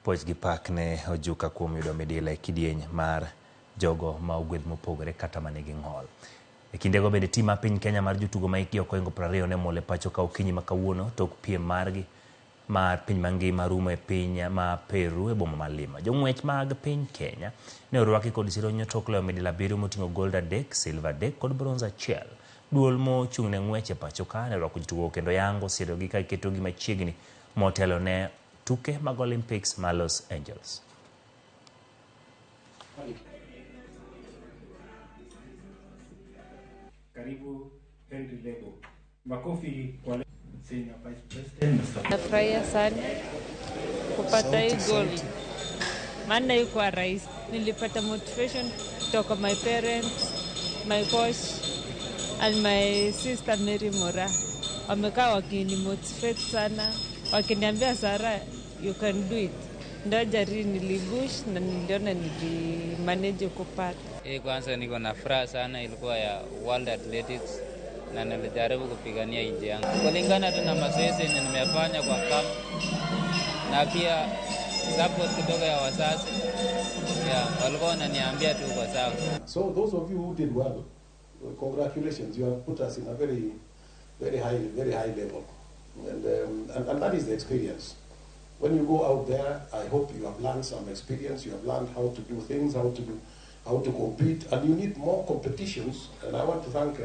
Poch gi pak ne ojuka kuom yudo midila e kidieny mar jogo ma ogwedh mopogore kata manigi ng'ol. E kindego bende tim mar piny Kenya mar jotugo ma hikgi ok ohingo 20 ne mole pacho ka okinyi ma kawuono tok piem margi mar piny mangima rumo e piny ma Peru e boma mar Lima. Jong'wech mag piny Kenya ne orwaki kod sironyo tok loyo midila 7 moting'o gold 3, silver 3 kod bronze 1. Duol mochung' ne ng'wech e pacho ka ne orwako jotugo kendo yango sirogi ka iketogi machiegni motelo ne tuke mag Olympics ma Los Angeles. Karibu Henry Lebo. Makofi kwa Senior Vice President Mr. Nafurahia sana kupata hii gold. Maana iko rahisi. Nilipata motivation kutoka my parents, my coach and my sister Mary Mora. Wamekaa wakinimotivate sana. Wakiniambia Sara, you can do it. Ndio jari nilibush na niliona nilimanage kupata. Kwanza niko na furaha sana, ilikuwa ya World Athletics na nilijaribu kupigania nchi yangu. Kulingana tu na mazoezi yenye nimefanya kwa camp na pia support kutoka ya wazazi. Walikuwa wananiambia tu kwa sawa. So those of you who did well, congratulations. You have put us in a very high level. And that is the experience. When you go out there, I hope you have learned some experience. You have learned how to do things, how to compete, and you need more competitions. And I want to thank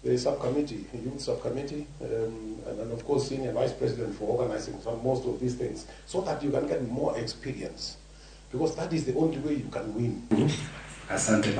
the subcommittee, the youth subcommittee, and of course Senior Vice President for organizing most of these things, so that you can get more experience, because that is the only way you can win. Asante.